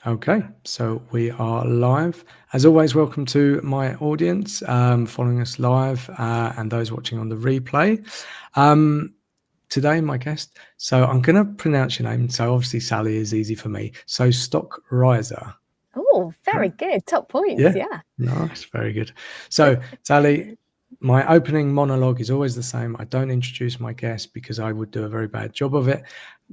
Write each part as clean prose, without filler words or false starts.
Okay, so we are live. As always, welcome to my audience following us live and those watching on the replay. Today, my guest, so I'm going to pronounce your name. So obviously Sally is easy for me. So Stockreisser. Oh, very good. Top points. Yeah. Nice. Very good. So Sally, my opening monologue is always the same. I don't introduce my guest because I would do a very bad job of it.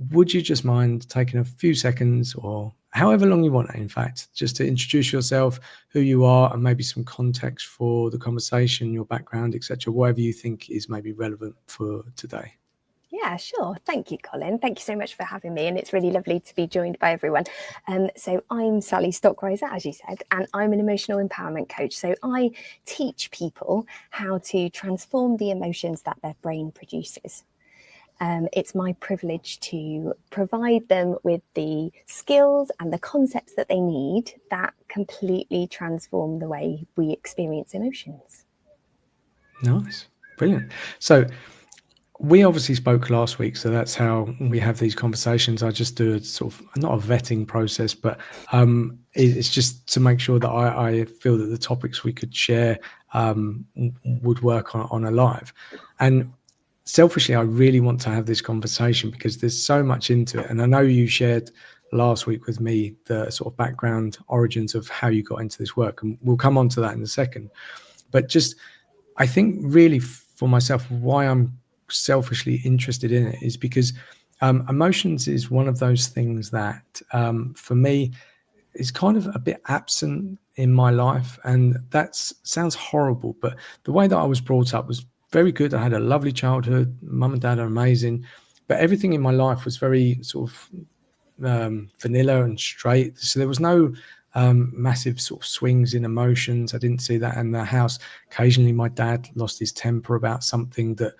Would you just mind taking a few seconds or however long you want, in fact, just to introduce yourself, who you are, and maybe some context for the conversation, your background, etc., whatever you think is maybe relevant for today. Yeah, sure. Thank you, Colin. Thank you so much for having me. And it's really lovely to be joined by everyone. So I'm Sally Stockreisser, as you said, and I'm an emotional empowerment coach. So I teach people how to transform the emotions that their brain produces. It's my privilege to provide them with the skills and the concepts that they need that completely transform the way we experience emotions. Nice. Brilliant. So we obviously spoke last week, so that's how we have these conversations. I just do a sort of not a vetting process, but it's just to make sure that I feel that the topics we could share would work on a live. And selfishly, I really want to have this conversation because there's so much into it. And I know you shared last week with me the sort of background origins of how you got into this work, and we'll come on to that in a second. But just, I think really for myself, why I'm selfishly interested in it is because emotions is one of those things that for me is kind of a bit absent in my life, and that sounds horrible, but the way that I was brought up was very good. I had a lovely childhood. Mum and dad are amazing, but everything in my life was very sort of vanilla and straight, so there was no massive sort of swings in emotions. I didn't see that in the house. Occasionally my dad lost his temper about something that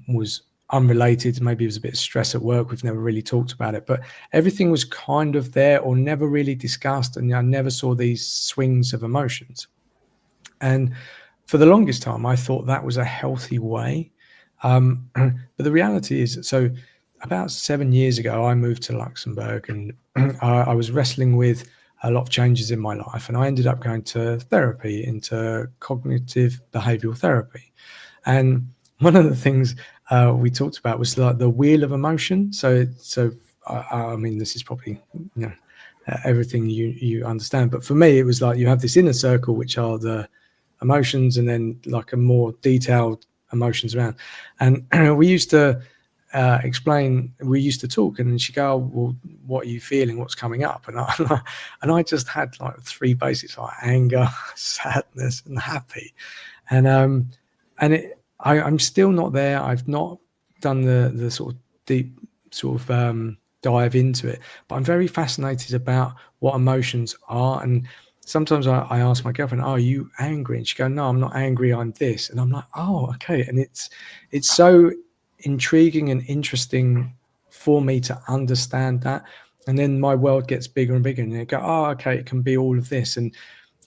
was unrelated. Maybe it was a bit of stress at work. We've never really talked about it, but everything was kind of there or never really discussed, and I never saw these swings of emotions. And for the longest time I thought that was a healthy way, but the reality is, so about 7 years ago I moved to Luxembourg, and I was wrestling with a lot of changes in my life, and I ended up going to therapy, into cognitive behavioral therapy. And one of the things we talked about was like the wheel of emotion. So I mean, this is probably everything you understand, but for me, it was like you have this inner circle, which are the emotions, and then like a more detailed emotions around. And we used to we used to talk, and then she'd go, oh, well, what are you feeling? What's coming up? And I just had like three basics, like anger, sadness, and happy. And I'm still not there. I've not done the sort of deep sort of dive into it, but I'm very fascinated about what emotions are. And sometimes I ask my girlfriend, "Oh, are you angry?" And she goes, "No, I'm not angry. I'm this." And I'm like, "Oh, okay." And it's so intriguing and interesting for me to understand that. And then my world gets bigger and bigger, and I go, "Oh, okay, it can be all of this," and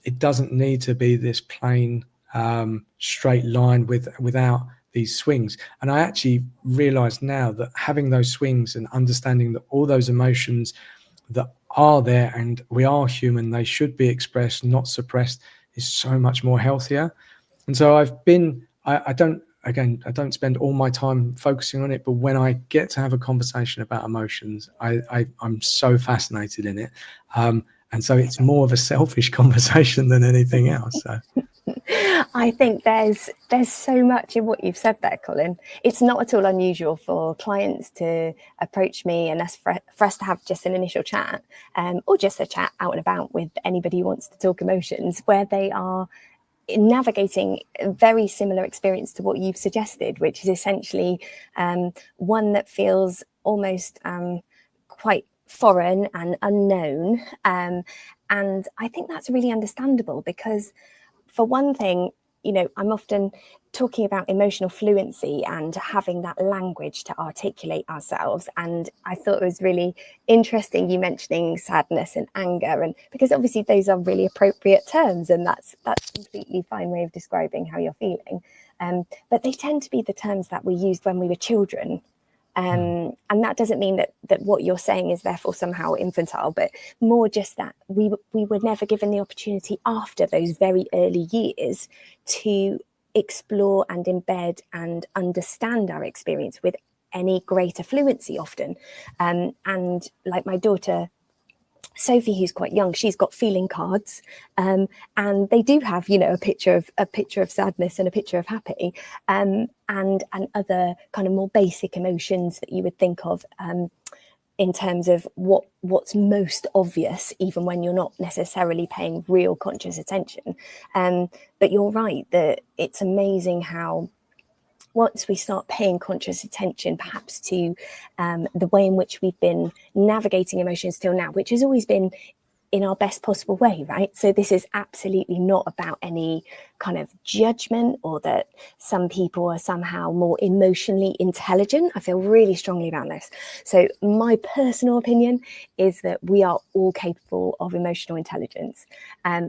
it doesn't need to be this plain straight line without these swings. And I actually realize now that having those swings and understanding that all those emotions that are there, and we are human, they should be expressed, not suppressed, is so much more healthier. And so I don't spend all my time focusing on it, but when I get to have a conversation about emotions, I'm so fascinated in it. And so it's more of a selfish conversation than anything else. So. I think there's so much in what you've said there, Colin. It's not at all unusual for clients to approach me and for us to have just an initial chat, or just a chat out and about with anybody who wants to talk emotions, where they are navigating a very similar experience to what you've suggested, which is essentially one that feels almost quite foreign and unknown. And I think that's really understandable because, for one thing, I'm often talking about emotional fluency and having that language to articulate ourselves. And I thought it was really interesting you mentioning sadness and anger, and because obviously those are really appropriate terms, and that's a completely fine way of describing how you're feeling. But they tend to be the terms that we used when we were children. And that doesn't mean that what you're saying is therefore somehow infantile, but more just that we were never given the opportunity after those very early years to explore and embed and understand our experience with any greater fluency often. And like my daughter Sophie, who's quite young, she's got feeling cards, and they do have, a picture of sadness and a picture of happy, and other kind of more basic emotions that you would think of in terms of what's most obvious, even when you're not necessarily paying real conscious attention. But you're right that it's amazing how, once we start paying conscious attention perhaps to the way in which we've been navigating emotions till now, which has always been in our best possible way, right? So this is absolutely not about any kind of judgment or that some people are somehow more emotionally intelligent. I feel really strongly about this. So my personal opinion is that we are all capable of emotional intelligence.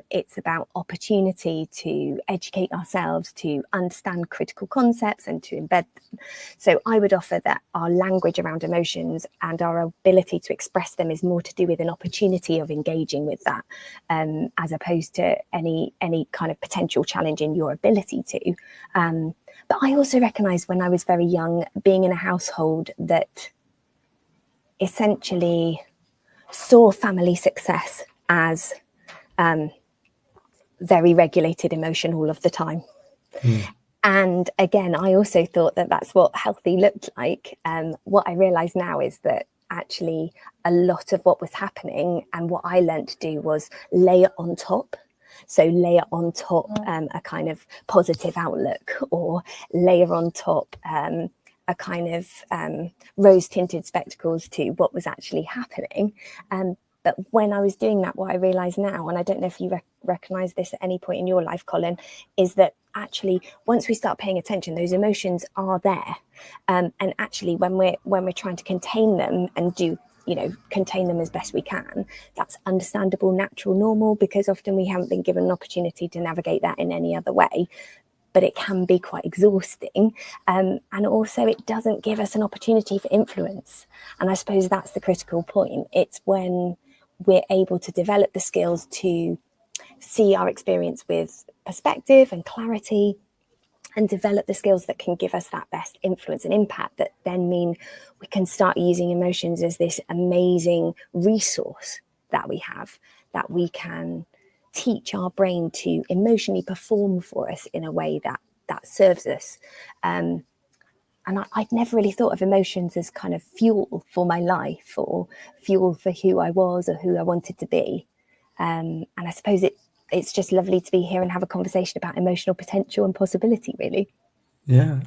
It's about opportunity to educate ourselves, to understand critical concepts and to embed them. So I would offer that our language around emotions and our ability to express them is more to do with an opportunity of engaging with that, as opposed to any kind of potential challenge in your ability to. But I also recognise when I was very young, being in a household that essentially saw family success as very regulated emotion all of the time. And again, I also thought that that's what healthy looked like. What I realise now is that actually a lot of what was happening and what I learned to do was layer on top. So layer on top a kind of positive outlook, or layer on top a kind of rose-tinted spectacles to what was actually happening. But when I was doing that, what I realise now, and I don't know if you recognise this at any point in your life, Colin, is that actually once we start paying attention, those emotions are there. And actually when we're trying to contain them and contain them as best we can, that's understandable, natural, normal, because often we haven't been given an opportunity to navigate that in any other way. But it can be quite exhausting. And also it doesn't give us an opportunity for influence. And I suppose that's the critical point. It's when we're able to develop the skills to see our experience with perspective and clarity, and develop the skills that can give us that best influence and impact, that then mean we can start using emotions as this amazing resource that we have, that we can teach our brain to emotionally perform for us in a way that serves us. And I'd never really thought of emotions as kind of fuel for my life, or fuel for who I was or who I wanted to be. And I suppose it's just lovely to be here and have a conversation about emotional potential and possibility, really. Yeah,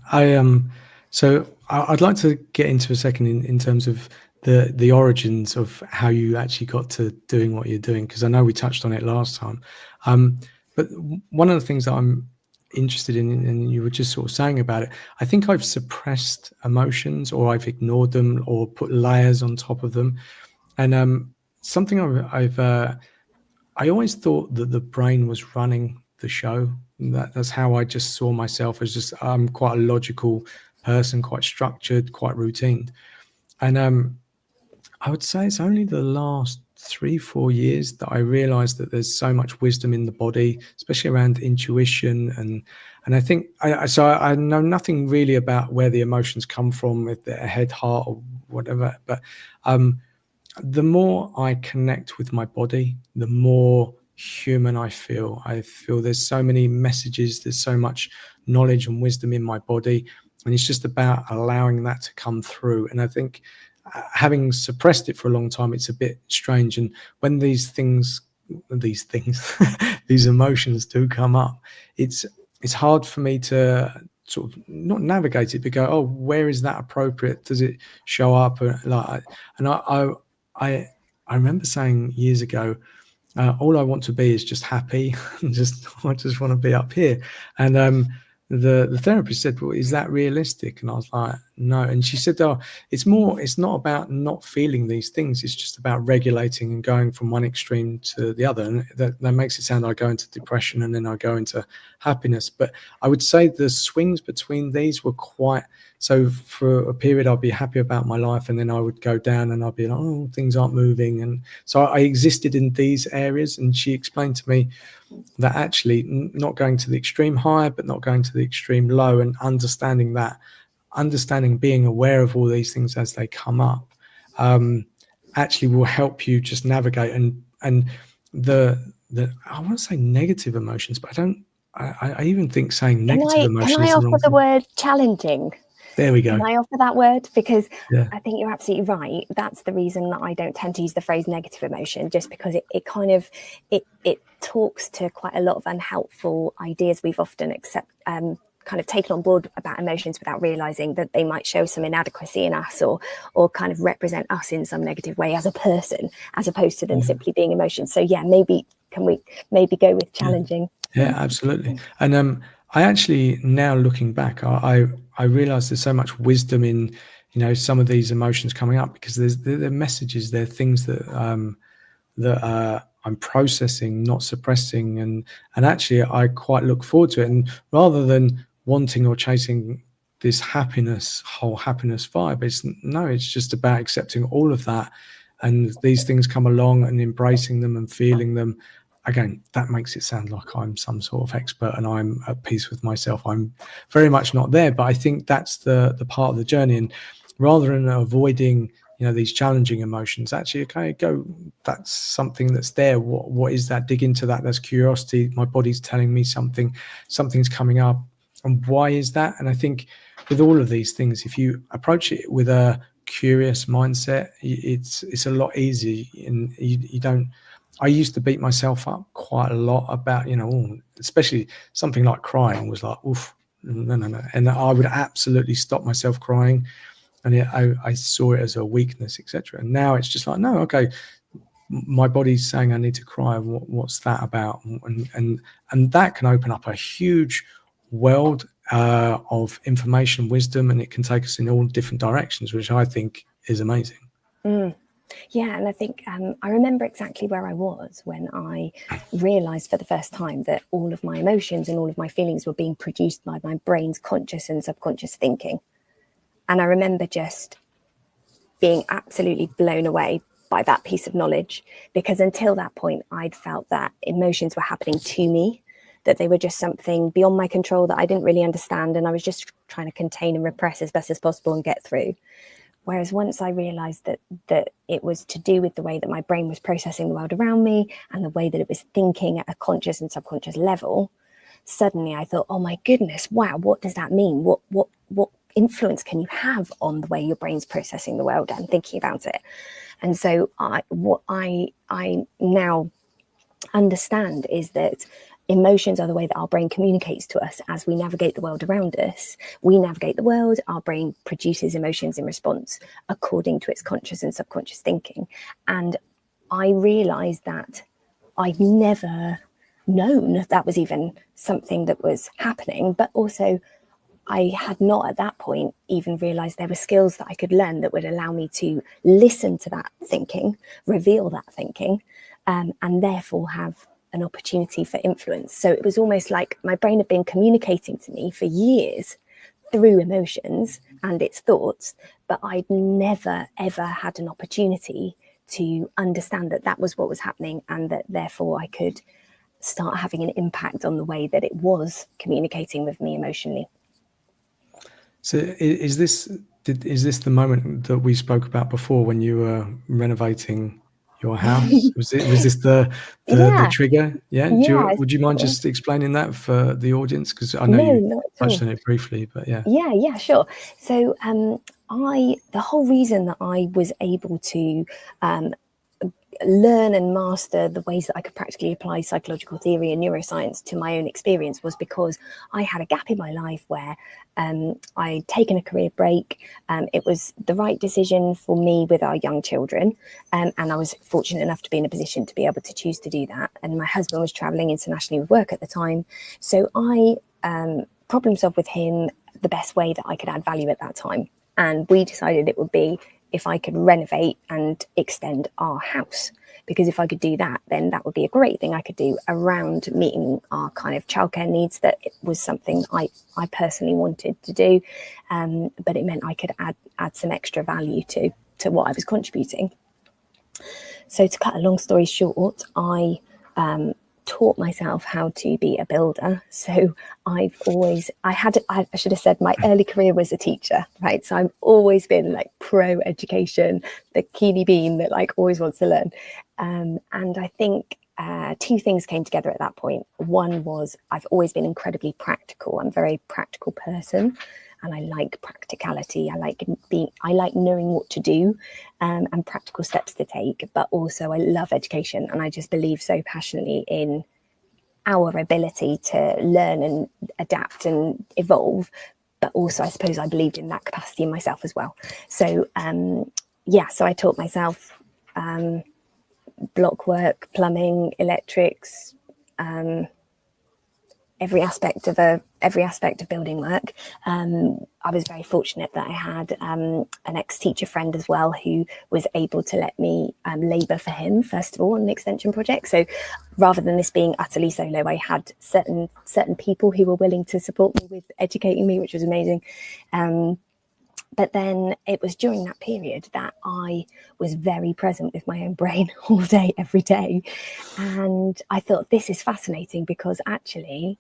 so I'd like to get into a second in terms of the origins of how you actually got to doing what you're doing, because I know we touched on it last time. But one of the things that I'm interested in, and you were just sort of saying about it, I think I've suppressed emotions, or I've ignored them, or put layers on top of them. And something I always thought that the brain was running the show. That's how I just saw myself, as just I'm quite a logical person, quite structured, quite routine. And I would say it's only the last 3-4 years that I realized that there's so much wisdom in the body, especially around intuition. And I think I know nothing really about where the emotions come from, if they're head, heart, or whatever. But the more I connect with my body, the more human I feel. I feel there's so many messages, there's so much knowledge and wisdom in my body, and it's just about allowing that to come through. And I think having suppressed it for a long time, it's a bit strange. And when these these emotions do come up, it's hard for me to sort of not navigate it, but go, oh, where is that appropriate? Does it show up? I remember saying years ago, all I want to be is just happy. I just want to be up here. And the therapist said, well, is that realistic? And I was like, no. And she said, oh, it's not about not feeling these things. It's just about regulating and going from one extreme to the other. And that makes it sound like I go into depression and then I go into happiness. But I would say the swings between these were quite So for a period, I'll be happy about my life, and then I would go down and I'll be like, oh, things aren't moving. And so I existed in these areas. And she explained to me that actually not going to the extreme high, but not going to the extreme low, and understanding that, being aware of all these things as they come up, actually will help you just navigate. And the I want to say negative emotions, but I even think saying negative Can emotion I is the offer wrong the thing. word challenging? There we go. Can I offer that word? Because Yeah. I think you're absolutely right. That's the reason that I don't tend to use the phrase negative emotion, just because it kind of it talks to quite a lot of unhelpful ideas we've often kind of taken on board about emotions without realizing that they might show some inadequacy in us, or kind of represent us in some negative way as a person, as opposed to them simply being emotions. So yeah, maybe can we go with challenging? Yeah, absolutely. And I actually, now looking back, I realize there's so much wisdom in, some of these emotions coming up, because they're messages, they're things that I'm processing, not suppressing, and actually I quite look forward to it. And rather than wanting or chasing this whole happiness vibe, it's just about accepting all of that, and these things come along and embracing them and feeling them. Again, that makes it sound like I'm some sort of expert and I'm at peace with myself. I'm very much not there, but I think that's the part of the journey. And rather than avoiding, these challenging emotions, actually, okay, go, that's something that's there. What is that? Dig into that. That's curiosity. My body's telling me something's coming up. And why is that? And I think with all of these things, if you approach it with a curious mindset, it's a lot easier. And you don't, I used to beat myself up quite a lot about, especially something like crying was like, oof, no. And I would absolutely stop myself crying. And I saw it as a weakness, etc. And now it's just like, no, okay, my body's saying I need to cry. What's that about? And that can open up a huge world of information, wisdom, and it can take us in all different directions, which I think is amazing. Yeah, and I think I remember exactly where I was when I realised for the first time that all of my emotions and all of my feelings were being produced by my brain's conscious and subconscious thinking. And I remember just being absolutely blown away by that piece of knowledge, because until that point, I'd felt that emotions were happening to me, that they were just something beyond my control that I didn't really understand, and I was just trying to contain and repress as best as possible and get through. Whereas once I realized that it was to do with the way that my brain was processing the world around me and the way that it was thinking at a conscious and subconscious level, suddenly I thought, oh my goodness, wow, what does that mean? What influence can you have on the way your brain's processing the world and thinking about it? And so what I now understand is that emotions are the way that our brain communicates to us as we navigate the world around us. We navigate the world, our brain produces emotions in response according to its conscious and subconscious thinking. And I realized that I'd never known that was even something that was happening, but also I had not at that point even realized there were skills that I could learn that would allow me to listen to that thinking, reveal that thinking, and therefore have an opportunity for influence. So it was almost like my brain had been communicating to me for years through emotions and its thoughts, but I'd never, ever had an opportunity to understand that that was what was happening, and that therefore I could start having an impact on the way that it was communicating with me emotionally. So is this the moment that we spoke about before when you were renovating your house? Was this the Yeah, trigger? Yeah. yeah. Would you mind just explaining that for the audience? Because I know No, you not at touched all. on it briefly, but yeah. Yeah, sure. So the whole reason that I was able to learn and master the ways that I could practically apply psychological theory and neuroscience to my own experience was because I had a gap in my life where I'd taken a career break. It was the right decision for me with our young children, and I was fortunate enough to be in a position to be able to choose to do that. And my husband was traveling internationally with work at the time, so I problem solved with him the best way that I could add value at that time. And we decided it would be if I could renovate and extend our house. because if I could do that, then that would be a great thing I could do around meeting our kind of childcare needs. That it was something I personally wanted to do, but it meant I could add some extra value to what I was contributing. So to cut a long story short, I taught myself how to be a builder. So I should have said my early career was a teacher, right? So I've always been like pro education, the keeny bean that like always wants to learn. And I think two things came together at that point. One was I've always been incredibly practical. I'm a very practical person. And I like practicality. I like knowing what to do, and practical steps to take. But also, I love education, and I just believe so passionately in our ability to learn and adapt and evolve. But also, I suppose I believed in that capacity in myself as well. So, so I taught myself block work, plumbing, electrics. Every aspect of building work. I was very fortunate that I had an ex-teacher friend as well who was able to let me labour for him first of all on an extension project. So rather than this being utterly solo, I had certain people who were willing to support me with educating me, which was amazing. But then it was during that period that I was very present with my own brain all day, every day. And I thought, this is fascinating because actually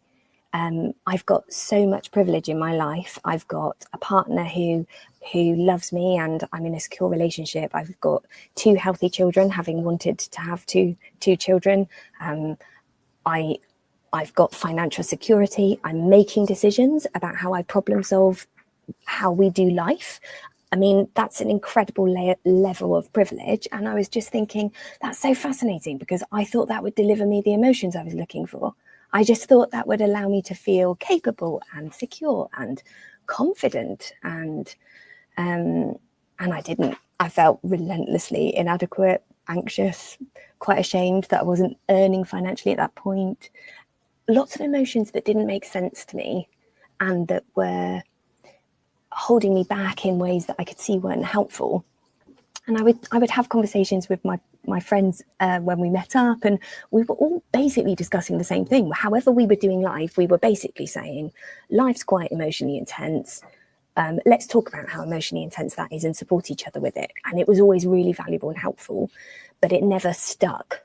I've got so much privilege in my life. I've got a partner who loves me and I'm in a secure relationship. I've got 2 healthy children, having wanted to have two children. I've got financial security. I'm making decisions about how I problem solve, how we do life. I mean, that's an incredible level of privilege. And I was just thinking, that's so fascinating because I thought that would deliver me the emotions I was looking for. I just thought that would allow me to feel capable and secure and confident. And I didn't. I felt relentlessly inadequate, anxious, quite ashamed that I wasn't earning financially at that point. Lots of emotions that didn't make sense to me and that were holding me back in ways that I could see weren't helpful. And I would have conversations with my friends when we met up, and we were all basically discussing the same thing. However we were doing life, we were basically saying, life's quite emotionally intense. Let's talk about how emotionally intense that is and support each other with it. And it was always really valuable and helpful, but it never stuck.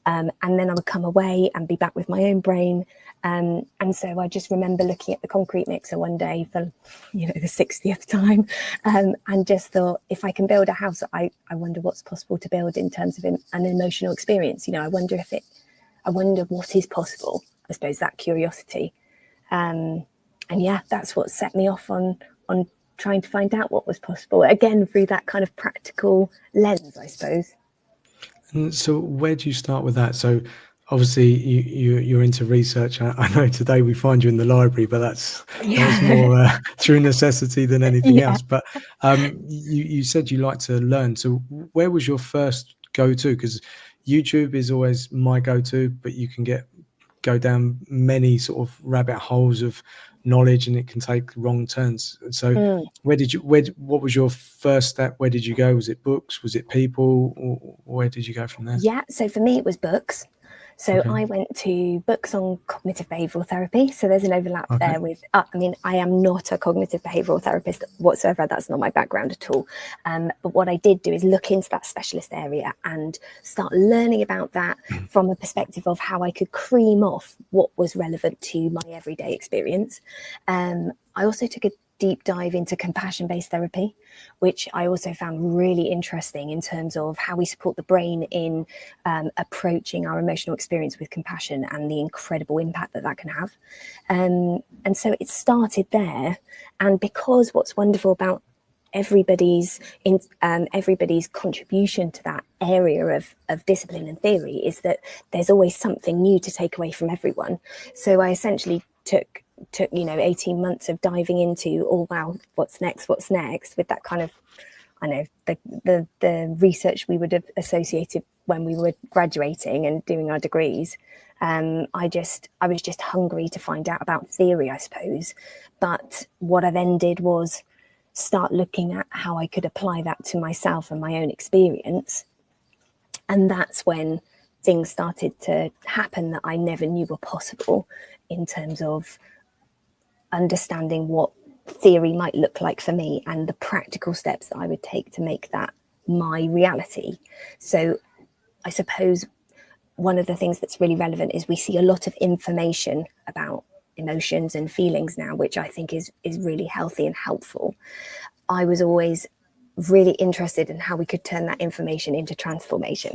And then I would come away and be back with my own brain. And so I just remember looking at the concrete mixer one day for, the 60th time, and just thought, if I can build a house, I wonder what's possible to build in terms of an emotional experience. I wonder what is possible. I suppose that curiosity. And yeah, that's what set me off on trying to find out what was possible, again, through that kind of practical lens, I suppose. And so where do you start with that? So obviously you're into research. I know today we find you in the library, but that's more through necessity than anything else. But you said you like to learn. So where was your first go-to? Because YouTube is always my go-to, but you can go down many sort of rabbit holes of knowledge and it can take wrong turns. So what was your first step? Where did you go? Was it books? Was it people? Or where did you go from there? Yeah, so for me it was books. So I went to books on cognitive behavioural therapy. So there's an overlap there with, I am not a cognitive behavioural therapist whatsoever. That's not my background at all. But what I did do is look into that specialist area and start learning about that from a perspective of how I could cream off what was relevant to my everyday experience. I also took a deep dive into compassion-based therapy, which I also found really interesting in terms of how we support the brain in approaching our emotional experience with compassion and the incredible impact that can have. And so it started there. And because what's wonderful about everybody's contribution to that area of discipline and theory is that there's always something new to take away from everyone. So I essentially took 18 months of diving into, what's next with that kind of, the research we would have associated when we were graduating and doing our degrees. I was just hungry to find out about theory, I suppose. But what I then did was start looking at how I could apply that to myself and my own experience. And that's when things started to happen that I never knew were possible, in terms of understanding what theory might look like for me and the practical steps that I would take to make that my reality. So I suppose one of the things that's really relevant is we see a lot of information about emotions and feelings now, which I think is really healthy and helpful. I was always really interested in how we could turn that information into transformation,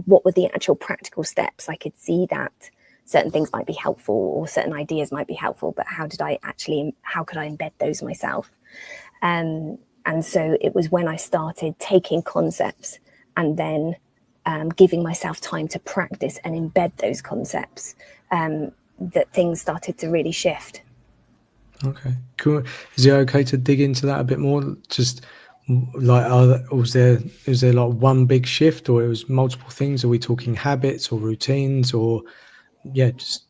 what were the actual practical steps. I could see that certain things might be helpful or certain ideas might be helpful, but how could I embed those myself? And so it was when I started taking concepts and then giving myself time to practice and embed those concepts, that things started to really shift. Okay, cool. Is it okay to dig into that a bit more? Just like, was there like one big shift, or it was multiple things? Are we talking habits or routines, or just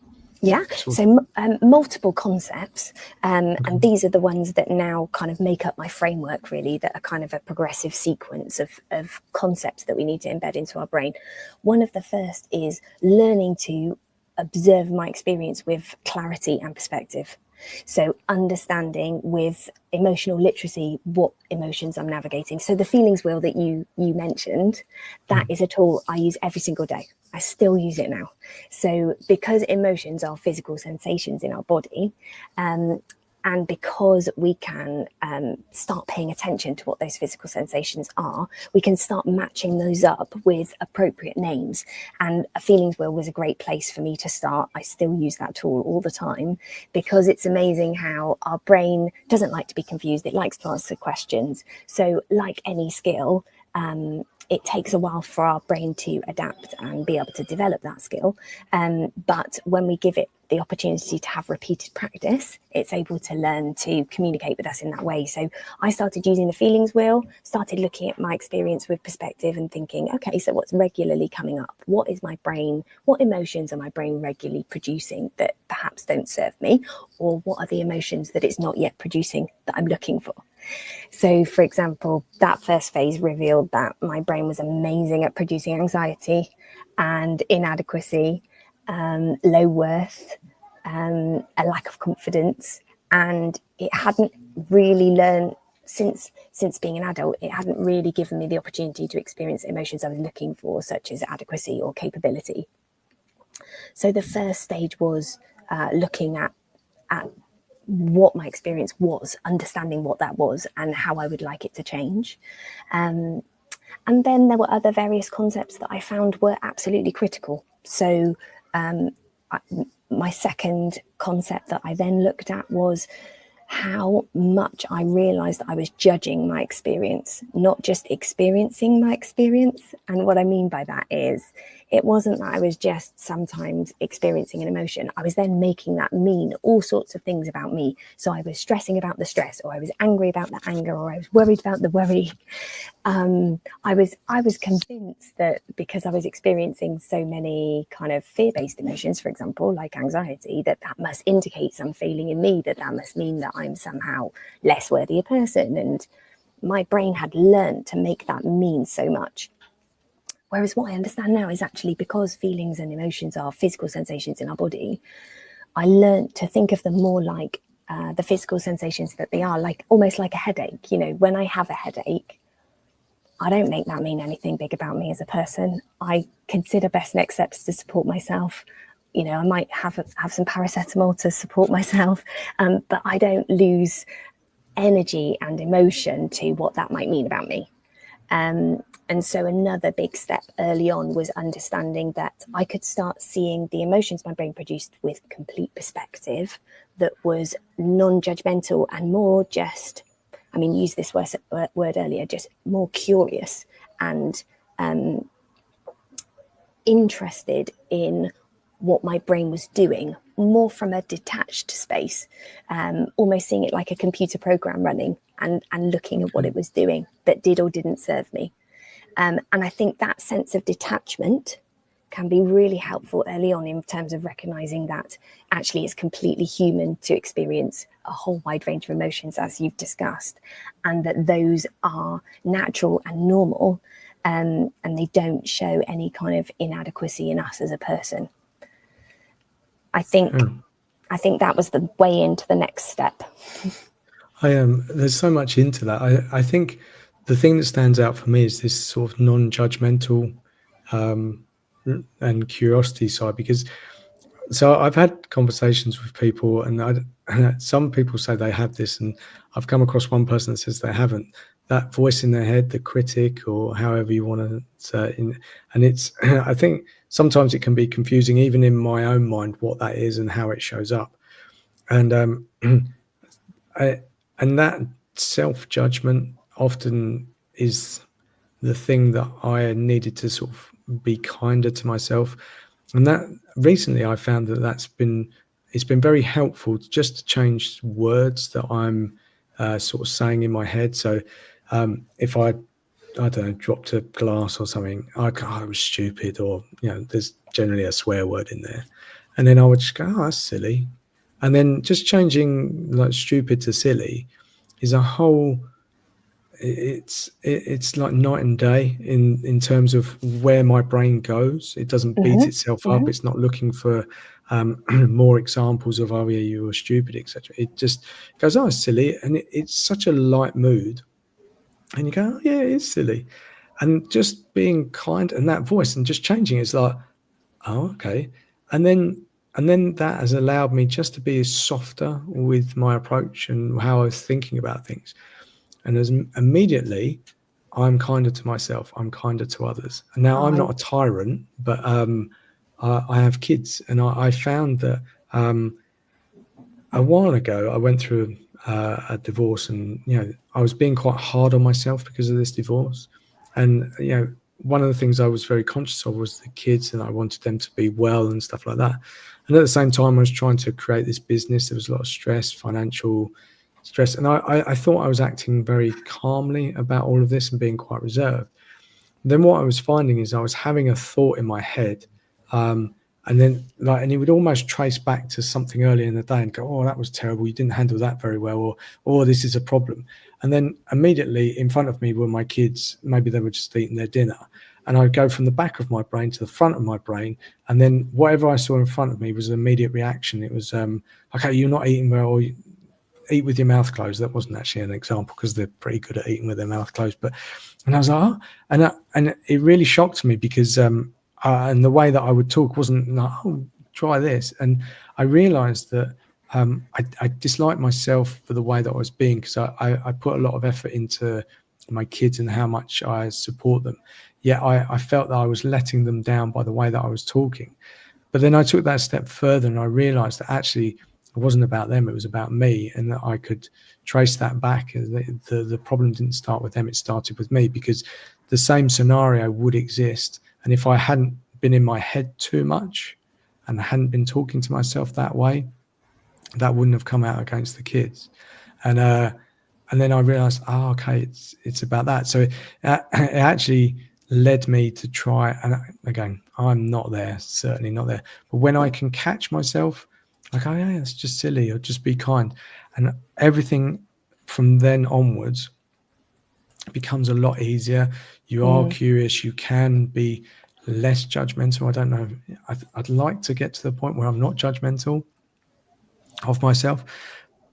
so multiple concepts, and these are the ones that now kind of make up my framework, really, that are kind of a progressive sequence of concepts that we need to embed into our brain. One of the first is learning to observe my experience with clarity and perspective. So understanding with emotional literacy what emotions I'm navigating. So the feelings wheel that you mentioned, that is a tool I use every single day. I still use it now. So because emotions are physical sensations in our body, and because we can start paying attention to what those physical sensations are, we can start matching those up with appropriate names. And a feelings wheel was a great place for me to start. I still use that tool all the time, because it's amazing how our brain doesn't like to be confused. It likes to answer questions. So like any skill, it takes a while for our brain to adapt and be able to develop that skill. But when we give it the opportunity to have repeated practice, it's able to learn to communicate with us in that way. So I started using the feelings wheel, started looking at my experience with perspective and thinking, okay, so what's regularly coming up? What emotions are my brain regularly producing that perhaps don't serve me? Or what are the emotions that it's not yet producing that I'm looking for? So, for example, that first phase revealed that my brain was amazing at producing anxiety and inadequacy, low worth, a lack of confidence. And it hadn't really learned since being an adult, it hadn't really given me the opportunity to experience emotions I was looking for, such as adequacy or capability. So the first stage was looking at what my experience was, understanding what that was and how I would like it to change. And then there were other various concepts that I found were absolutely critical. So my second concept that I then looked at was how much I realized I was judging my experience, not just experiencing my experience. And what I mean by that is, it wasn't that I was just sometimes experiencing an emotion. I was then making that mean all sorts of things about me. So I was stressing about the stress, or I was angry about the anger, or I was worried about the worry. I was convinced that because I was experiencing so many kind of fear-based emotions, for example, like anxiety, that must indicate some failing in me, that must mean that I'm somehow less worthy a person. And my brain had learned to make that mean so much. Whereas what I understand now is actually, because feelings and emotions are physical sensations in our body, I learned to think of them more like the physical sensations that they are, like almost like a headache. You know, when I have a headache, I don't make that mean anything big about me as a person. I consider best next steps to support myself. You know, I might have some paracetamol to support myself, but I don't lose energy and emotion to what that might mean about me. And so another big step early on was understanding that I could start seeing the emotions my brain produced with complete perspective, that was non-judgmental and more just, I mean, use this word earlier, just more curious and interested in what my brain was doing, more from a detached space, almost seeing it like a computer program running and looking at what it was doing that did or didn't serve me. And I think that sense of detachment can be really helpful early on in terms of recognizing that actually it's completely human to experience a whole wide range of emotions, as you've discussed, and that those are natural and normal. and they don't show any kind of inadequacy in us as a person. I think that was the way into the next step. There's so much into that. I think the thing that stands out for me is this sort of non-judgmental and curiosity side, because so I've had conversations with people, and some people say they have this, and I've come across one person that says they haven't. That voice in their head, the critic, or however you want to say it, and it's I think sometimes it can be confusing, even in my own mind, what that is and how it shows up. And and that self-judgment often is the thing that I needed to sort of be kinder to myself. And that recently I found that it's been very helpful just to change words that I'm sort of saying in my head. So if I don't know, dropped a glass or something, I was stupid, or there's generally a swear word in there, and then I would just go, oh, that's silly. And then just changing like stupid to silly is a whole, it's like night and day in terms of where my brain goes. It doesn't beat itself up. It's not looking for more examples of, oh yeah, you were stupid, etc. It just goes, oh, it's silly, and it's such a light mood, and you go, oh, yeah, it's silly. And just being kind, and that voice, and just changing, it's like, oh, okay. And then that has allowed me just to be softer with my approach and how I was thinking about things. And as immediately, I'm kinder to myself, I'm kinder to others. And now I'm not a tyrant, but I have kids, and I found that a while ago I went through a divorce, and I was being quite hard on myself because of this divorce. And one of the things I was very conscious of was the kids, and I wanted them to be well and stuff like that. And at the same time, I was trying to create this business. There was a lot of stress, financial stress, and I thought I was acting very calmly about all of this and being quite reserved. Then what I was finding is I was having a thought in my head, and then and it would almost trace back to something earlier in the day and go, oh, that was terrible, you didn't handle that very well, or oh, this is a problem. And then immediately in front of me were my kids. Maybe they were just eating their dinner, and I'd go from the back of my brain to the front of my brain, and then whatever I saw in front of me was an immediate reaction. It was okay, you're not eating well, or eat with your mouth closed. That wasn't actually an example because they're pretty good at eating with their mouth closed. And I was like, oh, and it really shocked me because and the way that I would talk wasn't like, oh, try this. And I realized that I disliked myself for the way that I was being, because I put a lot of effort into my kids and how much I support them. Yet I felt that I was letting them down by the way that I was talking. But then I took that step further, and I realized that actually it wasn't about them, it was about me, and that I could trace that back. The problem didn't start with them, it started with me, because the same scenario would exist. And if I hadn't been in my head too much and hadn't been talking to myself that way, that wouldn't have come out against the kids. And then I realized, oh, okay, it's about that. So it actually led me to try, and again, I'm not there, certainly not there, but when I can catch myself, like, oh yeah, it's just silly, or just be kind, and everything from then onwards becomes a lot easier. You are curious, you can be less judgmental. I don't know, I'd like to get to the point where I'm not judgmental of myself.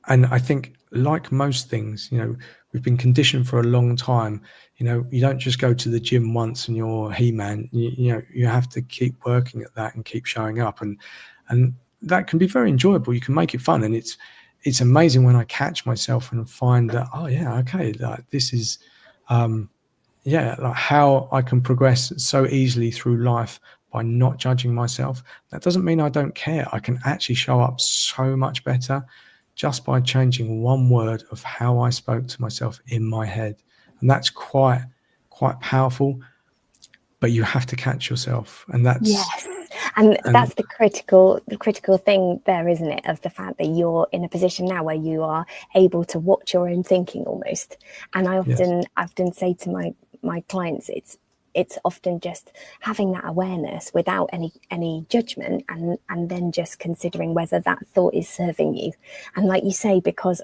And I think, like most things, we've been conditioned for a long time. You don't just go to the gym once and you're He-Man. You have to keep working at that and keep showing up, and that can be very enjoyable. You can make it fun, and it's amazing when I catch myself and find that, oh yeah, okay, like this is like how I can progress so easily through life by not judging myself. That doesn't mean I don't care. I can actually show up so much better just by changing one word of how I spoke to myself in my head. And that's quite powerful, but you have to catch yourself. And that's and that's the critical thing there, isn't it, of the fact that you're in a position now where you are able to watch your own thinking almost. And I often say to my clients, it's often just having that awareness without any judgment, and then just considering whether that thought is serving you. And like you say, because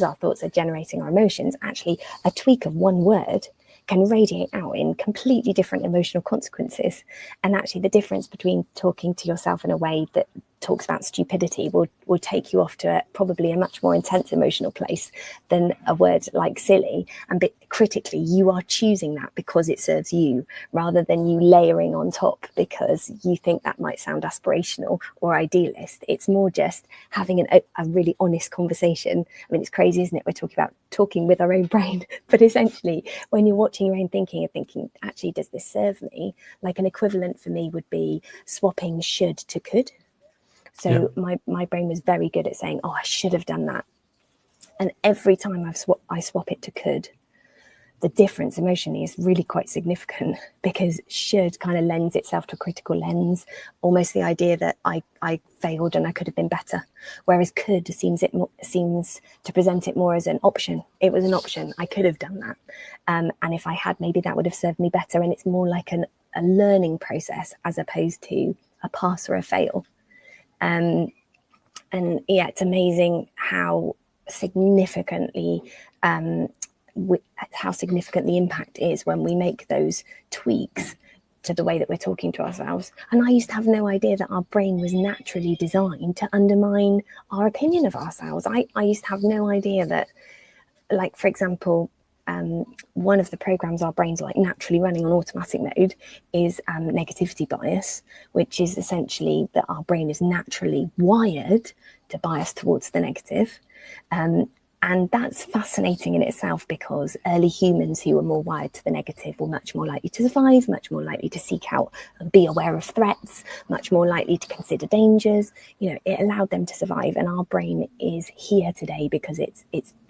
our thoughts are generating our emotions, actually a tweak of one word can radiate out in completely different emotional consequences. And actually the difference between talking to yourself in a way that talks about stupidity will take you off to probably a much more intense emotional place than a word like silly. And critically, you are choosing that because it serves you, rather than you layering on top because you think that might sound aspirational or idealist. It's more just having a really honest conversation. I mean, it's crazy, isn't it? We're talking about talking with our own brain, but essentially when you're watching your own thinking and thinking, actually, does this serve me? Like an equivalent for me would be swapping should to could. So my brain was very good at saying, oh, I should have done that. And every time I swap it to could, the difference emotionally is really quite significant, because should kind of lends itself to a critical lens, almost the idea that I failed and I could have been better. Whereas could seems to present it more as an option. It was an option. I could have done that. And if I had, maybe that would have served me better. And it's more like a learning process as opposed to a pass or a fail. And yeah, it's amazing how significantly the impact is when we make those tweaks to the way that we're talking to ourselves. And I used to have no idea that our brain was naturally designed to undermine our opinion of ourselves. I used to have no idea that, like, for example, one of the programs our brains like naturally running on automatic mode is negativity bias, which is essentially that our brain is naturally wired to bias towards the negative. And that's fascinating in itself, because early humans who were more wired to the negative were much more likely to survive, much more likely to seek out and be aware of threats, much more likely to consider dangers. You know, it allowed them to survive. And our brain is here today because it's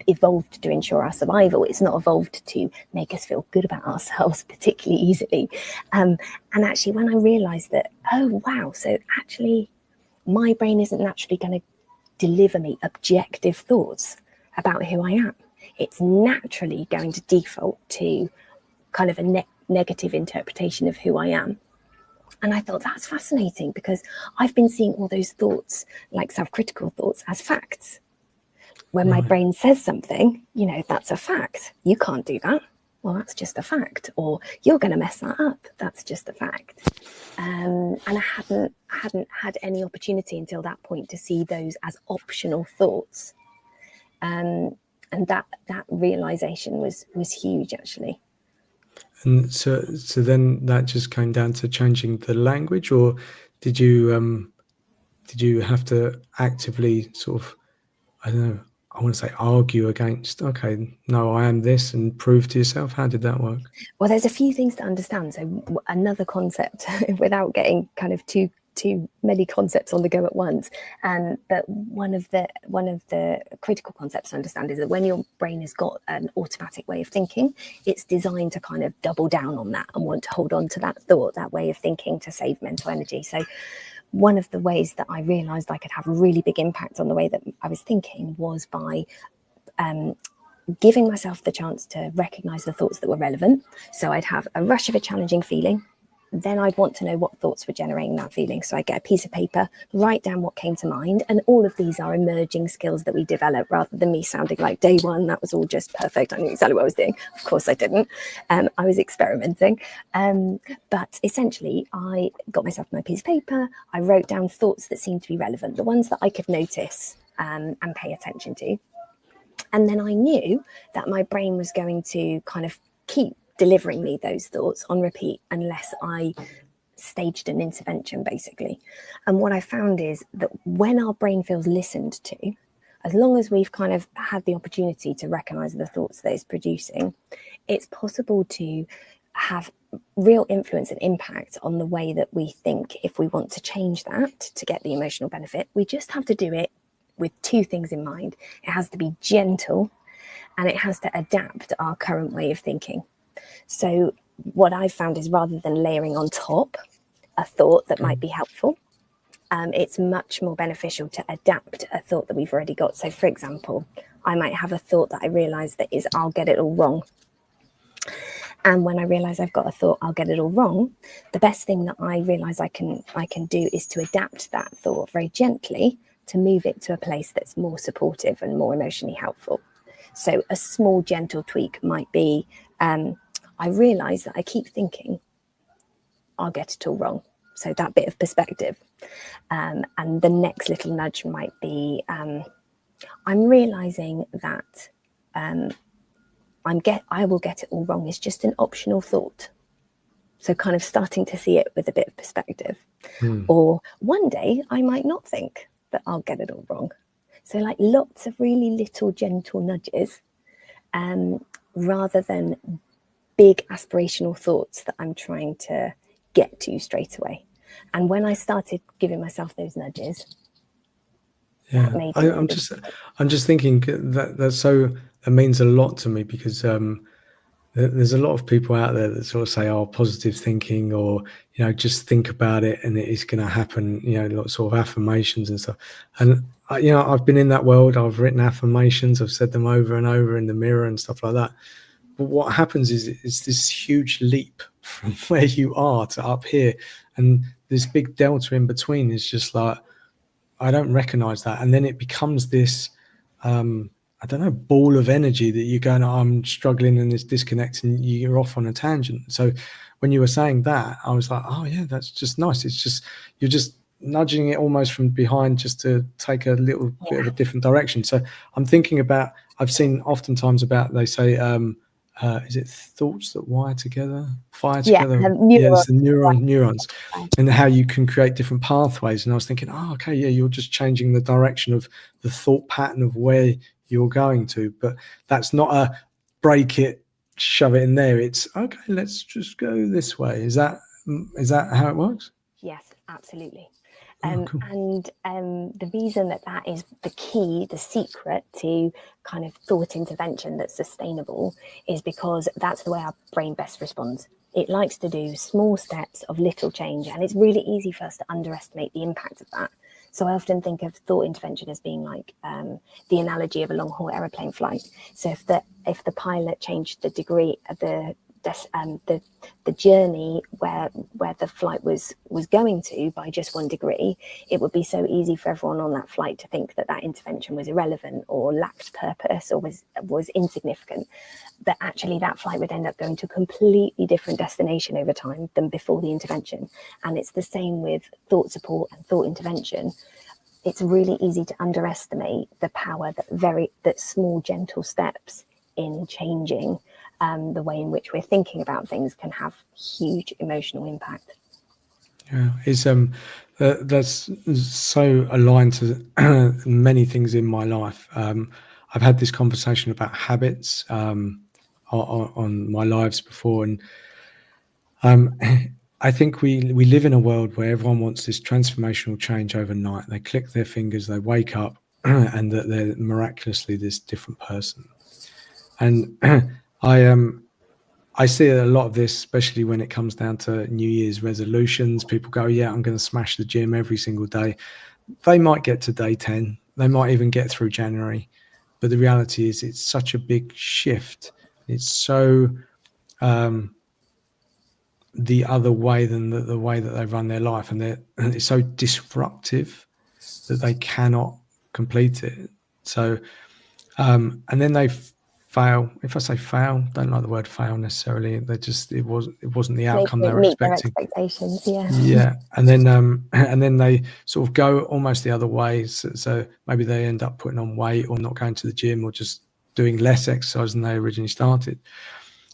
evolved to ensure our survival. It's not evolved to make us feel good about ourselves particularly easily. And actually, when I realized that, oh, wow, so actually my brain isn't naturally going to deliver me objective thoughts about who I am. It's naturally going to default to kind of a negative interpretation of who I am. And I thought, that's fascinating, because I've been seeing all those thoughts, like self-critical thoughts, as facts. When my brain says something, you know, that's a fact. You can't do that. Well, that's just a fact. Or you're going to mess that up. That's just a fact. And I hadn't had any opportunity until that point to see those as optional thoughts. And that realization was huge, actually. And so then that just came down to changing the language, or did you have to actively sort of, I don't know, I want to say argue against, okay, no, I am this, and prove to yourself? How did that work? Well, there's a few things to understand. So another concept, without getting kind of too many concepts on the go at once, but one of the critical concepts to understand is that when your brain has got an automatic way of thinking, it's designed to kind of double down on that and want to hold on to that thought, that way of thinking, to save mental energy. So one of the ways that I realized I could have a really big impact on the way that I was thinking was by giving myself the chance to recognize the thoughts that were relevant. So I'd have a rush of a challenging feeling. Then I'd want to know what thoughts were generating that feeling. So I get a piece of paper, write down what came to mind. And all of these are emerging skills that we develop, rather than me sounding like day one, that was all just perfect. I knew exactly what I was doing. Of course I didn't. I was experimenting. But essentially, I got myself my piece of paper. I wrote down thoughts that seemed to be relevant, the ones that I could notice and pay attention to. And then I knew that my brain was going to kind of keep delivering me those thoughts on repeat unless I staged an intervention, basically. And what I found is that when our brain feels listened to, as long as we've kind of had the opportunity to recognize the thoughts that it's producing, it's possible to have real influence and impact on the way that we think. If we want to change that to get the emotional benefit, we just have to do it with two things in mind. It has to be gentle, and it has to adapt our current way of thinking. So what I've found is, rather than layering on top a thought that might be helpful, it's much more beneficial to adapt a thought that we've already got. So, for example, I might have a thought that I realise that is, I'll get it all wrong. And when I realise I've got a thought, I'll get it all wrong, the best thing that I realise I can do is to adapt that thought very gently to move it to a place that's more supportive and more emotionally helpful. So a small, gentle tweak might be, I realise that I keep thinking I'll get it all wrong. So that bit of perspective. And the next little nudge might be I'm realising that I will get it all wrong is just an optional thought. So kind of starting to see it with a bit of perspective. Or one day I might not think that I'll get it all wrong. So like lots of really little gentle nudges rather than big aspirational thoughts that I'm trying to get to straight away. And when I started giving myself those nudges, Yeah, I'm just thinking that means a lot to me, because there's a lot of people out there that sort of say, "Oh, positive thinking," or just think about it and it is going to happen. Lots of affirmations and stuff. And I've been in that world. I've written affirmations. I've said them over and over in the mirror and stuff like that. But what happens is this huge leap from where you are to up here, and this big delta in between is just like, I don't recognize that. And then it becomes this, I don't know, ball of energy that you're going, oh, I'm struggling and this disconnect, and you're off on a tangent. So when you were saying that, I was like, oh yeah, that's just nice. It's just, you're just nudging it almost from behind just to take a little bit of a different direction. So I'm thinking about, I've seen oftentimes about, they say, is it thoughts that fire together? Yeah, it's the neurons, and how you can create different pathways. And I was thinking, oh, okay, yeah, you're just changing the direction of the thought pattern of where you're going to. But that's not a break it, shove it in there. It's okay, let's just go this way. Is that how it works? Yes, absolutely. Cool. And the reason that is the key, the secret to kind of thought intervention that's sustainable, is because that's the way our brain best responds. It likes to do small steps of little change, and it's really easy for us to underestimate the impact of that. So I often think of thought intervention as being like the analogy of a long haul aeroplane flight. So if the pilot changed the degree of the journey where the flight was going to by just 1 degree, it would be so easy for everyone on that flight to think that intervention was irrelevant or lacked purpose or was insignificant. But actually that flight would end up going to a completely different destination over time than before the intervention. And it's the same with thought support and thought intervention. It's really easy to underestimate the power that small gentle steps in changing the way in which we're thinking about things can have huge emotional impact. Yeah, it's that's so aligned to many things in my life. I've had this conversation about habits on my lives before, and I think we live in a world where everyone wants this transformational change overnight. They click their fingers, they wake up, and that they're miraculously this different person. And I see a lot of this, especially when it comes down to New Year's resolutions. People go, yeah, I'm going to smash the gym every single day. They might get to day 10. They might even get through January. But the reality is it's such a big shift. It's so the other way than the way that they run their life. And it's so disruptive that they cannot complete it. So, and then they fail. If I say fail, don't like the word fail necessarily. It wasn't the outcome they were expecting. Their expectations, yeah. And then they sort of go almost the other way. So maybe they end up putting on weight or not going to the gym or just doing less exercise than they originally started.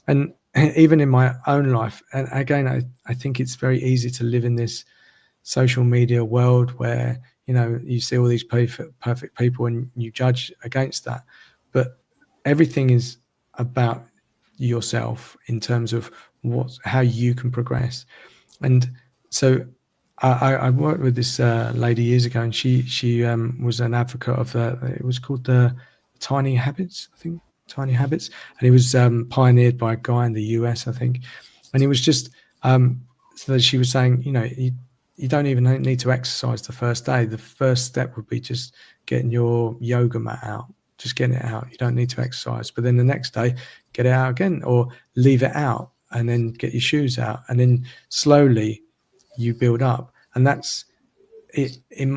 And even in my own life, and again, I think it's very easy to live in this social media world where you see all these perfect people and you judge against that. But everything is about yourself in terms of how you can progress. And so I worked with this lady years ago, and she was an advocate of it was called the Tiny Habits, I think, Tiny Habits, and it was pioneered by a guy in the US, I think. And it was just so she was saying, you don't even need to exercise the first day. The first step would be just getting your yoga mat out, just getting it out. You don't need to exercise. But then the next day, get it out again, or leave it out and then get your shoes out. And then slowly you build up. And that's it. It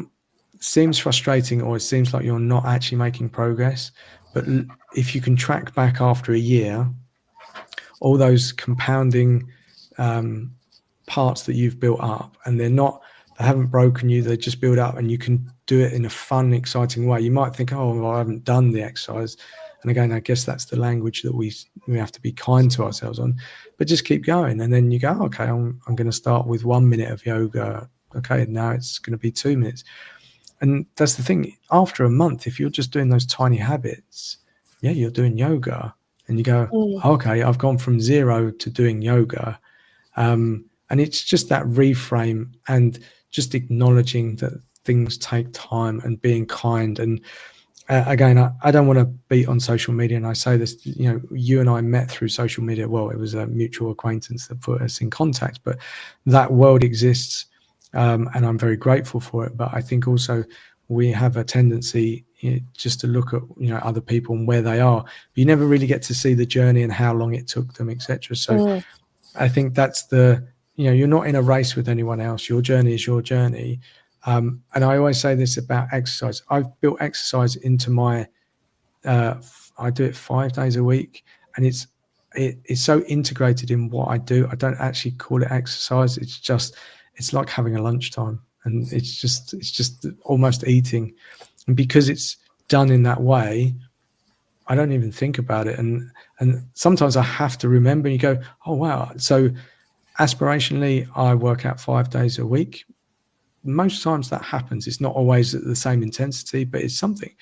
seems frustrating, or it seems like you're not actually making progress. But if you can track back after a year all those compounding parts that you've built up, and they haven't broken you, they just build up, and you can do it in a fun, exciting way. You might think, oh, well, I haven't done the exercise. And again, I guess that's the language that we have to be kind to ourselves on, but just keep going. And then you go, okay, I'm going to start with 1 minute of yoga. Okay, now it's going to be 2 minutes. And that's the thing. After a month, if you're just doing those tiny habits, yeah, you're doing yoga, and you go, okay, I've gone from 0 to doing yoga. And it's just that reframe and just acknowledging that things take time and being kind. And again, I don't want to beat on social media, and I say this, you and I met through social media. Well, it was a mutual acquaintance that put us in contact, but that world exists, and I'm very grateful for it. But I think also we have a tendency just to look at other people and where they are, but you never really get to see the journey and how long it took them, etc. So I think that's you're not in a race with anyone else. Your journey is your journey. And I always say this about exercise. I've built exercise into my, I do it 5 days a week, and it's so integrated in what I do. I don't actually call it exercise. It's like having a lunchtime, and it's just almost eating. And because it's done in that way, I don't even think about it. And sometimes I have to remember, you go, oh, wow. So aspirationally, I work out 5 days a week. Most times that happens. It's not always at the same intensity, but it's something.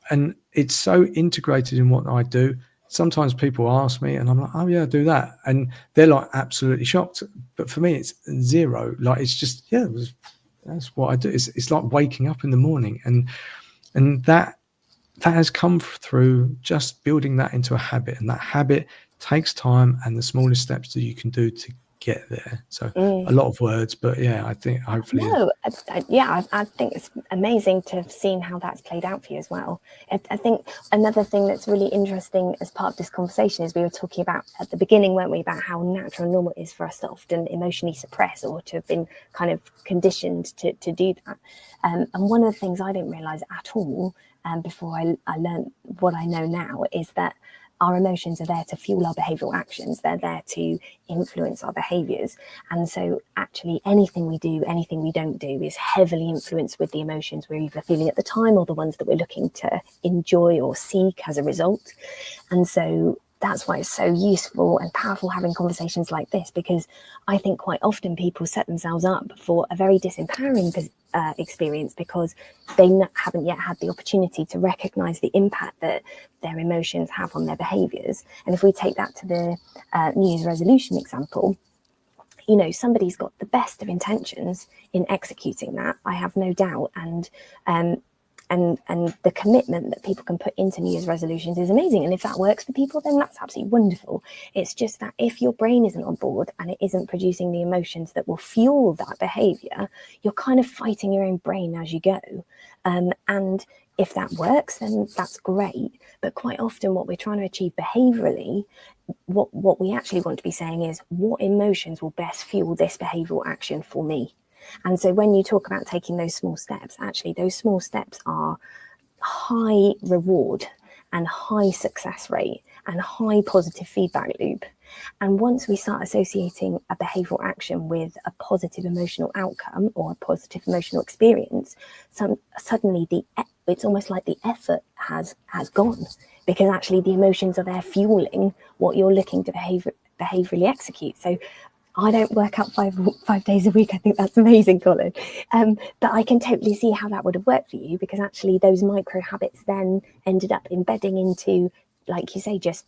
And it's so integrated in what I do. Sometimes people ask me and I'm like, oh yeah, I do that. And they're like absolutely shocked. But for me, it's 0. Like, it's just, yeah, that's what I do. It's like waking up in the morning. And that has come through just building that into a habit. And that habit takes time and the smallest steps that you can do to get there. So a lot of words, but yeah, I think hopefully. No, I think it's amazing to have seen how that's played out for you as well. I think another thing that's really interesting as part of this conversation is we were talking about at the beginning, weren't we, about how natural and normal it is for us to often emotionally suppress or to have been kind of conditioned to do that. And one of the things I didn't realise at all before I learned what I know now is that our emotions are there to fuel our behavioural actions. They're there to influence our behaviours. And so actually anything we do, anything we don't do is heavily influenced with the emotions we're either feeling at the time or the ones that we're looking to enjoy or seek as a result. And so that's why it's so useful and powerful having conversations like this, because I think quite often people set themselves up for a very disempowering experience because they haven't yet had the opportunity to recognise the impact that their emotions have on their behaviours. And if we take that to the New Year's resolution example, somebody's got the best of intentions in executing that, I have no doubt. And the commitment that people can put into New Year's resolutions is amazing. And if that works for people, then that's absolutely wonderful. It's just that if your brain isn't on board and it isn't producing the emotions that will fuel that behaviour, you're kind of fighting your own brain as you go. And if that works, then that's great. But quite often what we're trying to achieve behaviourally, what we actually want to be saying is, what emotions will best fuel this behavioural action for me? And so when you talk about taking those small steps, actually those small steps are high reward and high success rate and high positive feedback loop. And once we start associating a behavioural action with a positive emotional outcome or a positive emotional experience, suddenly it's almost like the effort has gone, because actually the emotions are there fueling what you're looking to behaviourally execute. So I don't work out five days a week. I think that's amazing, Colin. But I can totally see how that would have worked for you, because actually those micro habits then ended up embedding into, like you say, just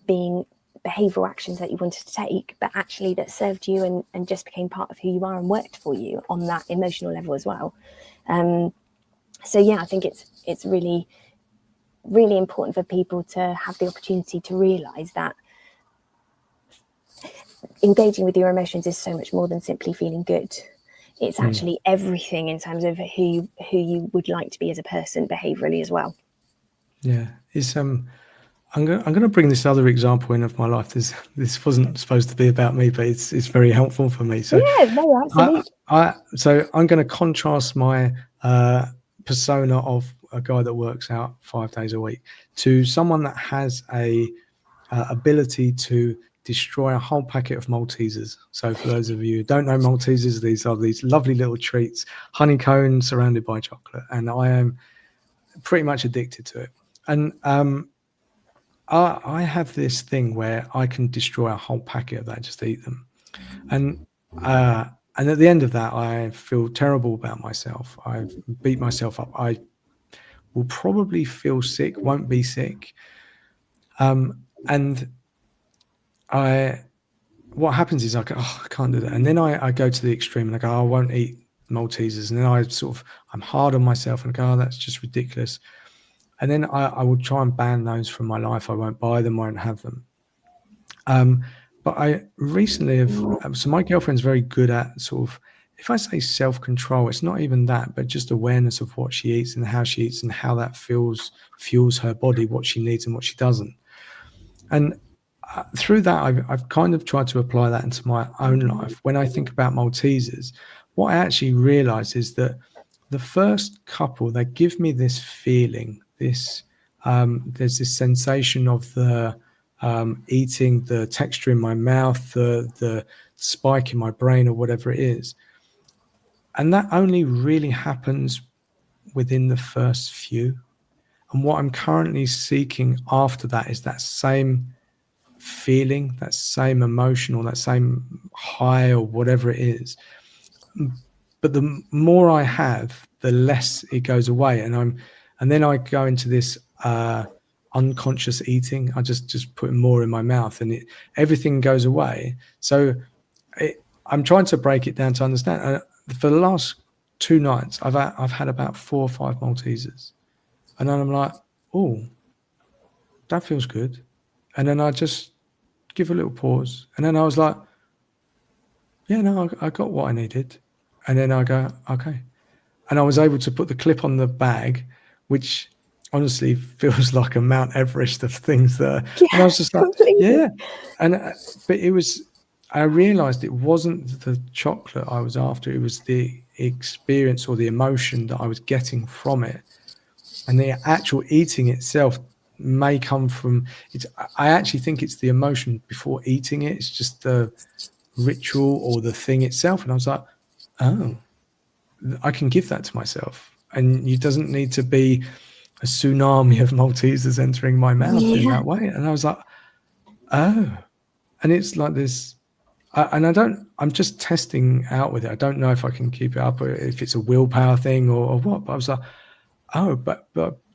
being behavioural actions that you wanted to take, but actually that served you and just became part of who you are and worked for you on that emotional level as well. So yeah, I think it's really, really important for people to have the opportunity to realise that engaging with your emotions is so much more than simply feeling good. It's actually everything in terms of who you would like to be as a person behaviourally as well. Yeah, it's I'm going to bring this other example in of my life. This wasn't supposed to be about me, but it's very helpful for me. So yeah, no, absolutely. So I'm going to contrast my persona of a guy that works out 5 days a week to someone that has a ability to destroy a whole packet of Maltesers. So for those of you who don't know Maltesers, these are these lovely little treats, honeycomb surrounded by chocolate, and I am pretty much addicted to it. And I have this thing where I can destroy a whole packet of that, just eat them. And at the end of that, I feel terrible about myself. I've beat myself up. I will probably feel sick, won't be sick. And what happens is I go, oh, I can't do that. And then I go to the extreme and I go, oh, I won't eat Maltesers. And then I'm hard on myself and I go, oh, that's just ridiculous. And then I will try and ban those from my life. I won't buy them, won't have them. But I recently have, so my girlfriend's very good at sort of, if I say self-control, it's not even that, but just awareness of what she eats and how she eats and how that fuels her body, what she needs and what she doesn't. And through that, I've kind of tried to apply that into my own life. When I think about Maltesers, what I actually realize is that the first couple, they give me this feeling, there's this sensation of the eating, the texture in my mouth, the spike in my brain or whatever it is. And that only really happens within the first few. And what I'm currently seeking after that is that same feeling, that same emotion, or that same high or whatever it is. But the more I have, the less it goes away. And then I go into this unconscious eating. I just put more in my mouth and everything goes away. So I'm trying to break it down to understand. For the last 2 nights, I've had about 4 or 5 Maltesers. And then I'm like, oh, that feels good. And then I just give a little pause. And then I was like, yeah, no, I got what I needed. And then I go, okay. And I was able to put the clip on the bag, which honestly feels like a Mount Everest of things there. Yeah, and I was just like, completely. yeah. And but I realized it wasn't the chocolate I was after. It was the experience or the emotion that I was getting from it. And the actual eating itself may come from it. I actually think it's the emotion before eating it. It's just the ritual or the thing itself. And I was like, oh, I can give that to myself. And it doesn't need to be a tsunami of Maltesers entering my mouth in that way. And I was like, oh. And it's like this. I'm just testing out with it. I don't know if I can keep it up or if it's a willpower thing or what. But I was like, oh, but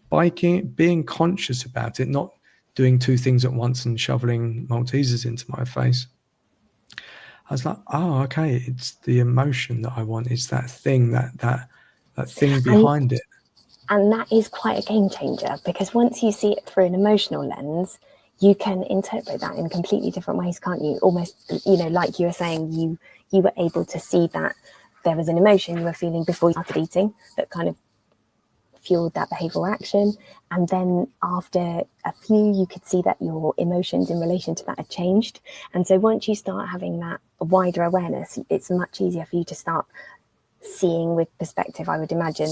by being conscious about it, not doing 2 things at once and shoveling Maltesers into my face, I was like, oh, okay, it's the emotion that I want. It's that thing, that thing behind it. And that is quite a game changer, because once you see it through an emotional lens, you can interpret that in completely different ways, can't you? Almost, like you were saying, you were able to see that there was an emotion you were feeling before you started eating that kind of fueled that behavioral action. And then after a few, you could see that your emotions in relation to that had changed. And so once you start having that wider awareness, it's much easier for you to start seeing with perspective, I would imagine,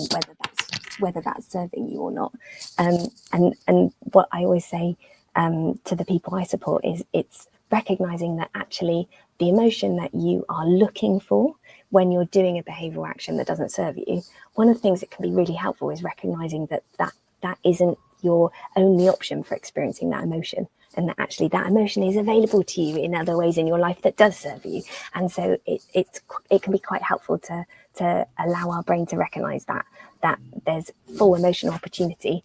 whether that's serving you or not. And what I always say to the people I support is it's recognizing that actually the emotion that you are looking for when you're doing a behavioral action that doesn't serve you, one of the things that can be really helpful is recognizing that isn't your only option for experiencing that emotion, and that actually that emotion is available to you in other ways in your life that does serve you. And so it can be quite helpful to allow our brain to recognize that there's full emotional opportunity.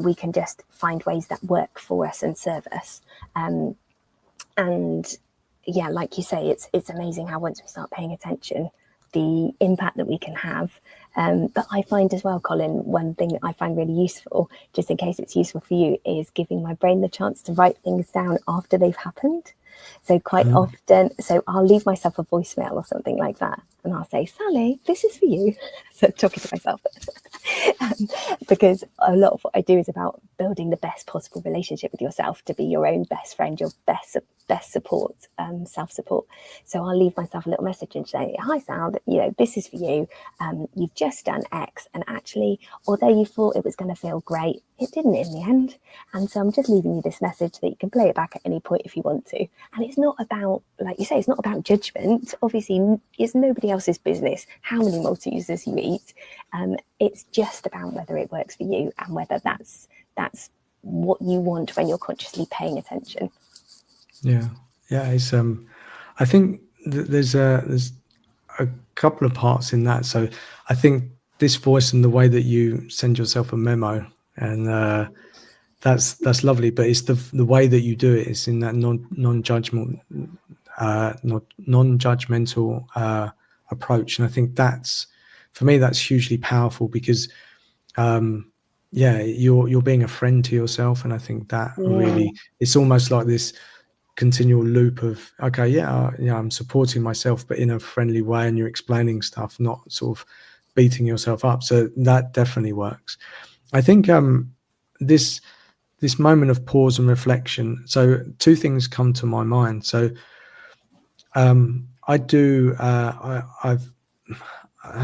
We can just find ways that work for us and serve us. And yeah, like you say, it's amazing how once we start paying attention, the impact that we can have. But I find as well, Colin, one thing that I find really useful, just in case it's useful for you, is giving my brain the chance to write things down after they've happened. So quite often, I'll leave myself a voicemail or something like that, and I'll say, Sally, this is for you. So talking to myself. Because a lot of what I do is about building the best possible relationship with yourself, to be your own best friend, your best support, self-support. So I'll leave myself a little message and say, hi Sal, this is for you. You've just done X, and actually, although you thought it was going to feel great, it didn't in the end. And so I'm just leaving you this message that you can play it back at any point if you want to. And it's not about, like you say, it's not about judgment. Obviously, it's nobody else's business how many multi-users you eat. It's just about whether it works for you and whether that's what you want when you're consciously paying attention. Yeah, yeah. It's I think there's a couple of parts in that. So I think this voice and the way that you send yourself a memo, and that's lovely. But it's the way that you do it. It's in that non-judgmental approach, and I think that's, for me, that's hugely powerful because yeah, you're being a friend to yourself, and I think that really, it's almost like this continual loop of, okay, yeah, I'm supporting myself, but in a friendly way, and you're explaining stuff, not sort of beating yourself up. So that definitely works. I think this moment of pause and reflection. So two things come to my mind. So I do I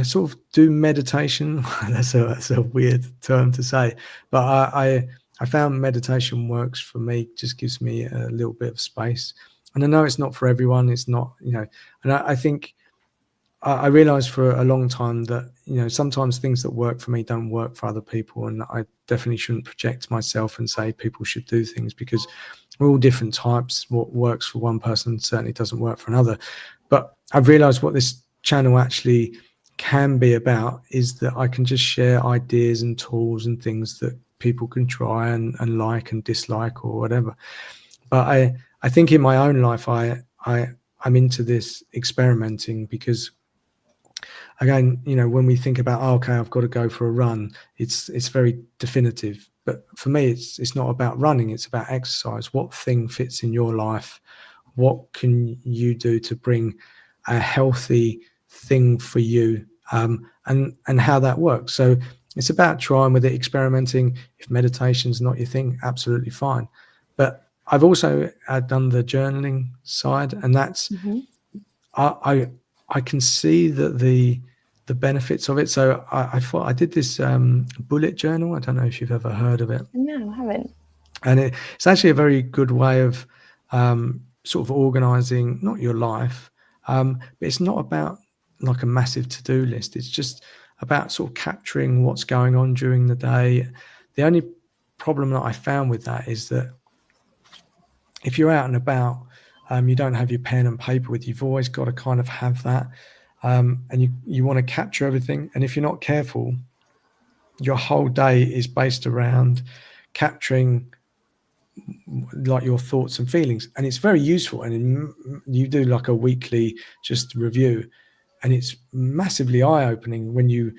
sort of do meditation. That's a weird term to say, but I found meditation works for me. Just gives me a little bit of space, and I know it's not for everyone. It's not, and I think I realized for a long time that, sometimes things that work for me don't work for other people, and I definitely shouldn't project myself and say people should do things, because we're all different types. What works for one person certainly doesn't work for another. But I've realized what this channel actually can be about is that I can just share ideas and tools and things that people can try and like and dislike or whatever. But I think in my own life, I'm into this experimenting because, again, when we think about, okay, I've got to go for a run, it's very definitive. But for me, it's not about running, it's about exercise. What thing fits in your life? What can you do to bring a healthy thing for you, and how that works? So it's about trying with it, experimenting. If meditation's not your thing, absolutely fine. But I've also done the journaling side, and that's, I can see that the benefits of it. So I thought I did this bullet journal. I don't know if you've ever heard of it. No, I haven't. And it's actually a very good way of sort of organizing, not your life, but it's not about like a massive to-do list. It's just about sort of capturing what's going on during the day. The only problem that I found with that is that if you're out and about, you don't have your pen and paper with you. You've always got to kind of have that, and you want to capture everything. And if you're not careful, your whole day is based around capturing like your thoughts and feelings, and it's very useful. And you do like a weekly just review, and it's massively eye-opening when you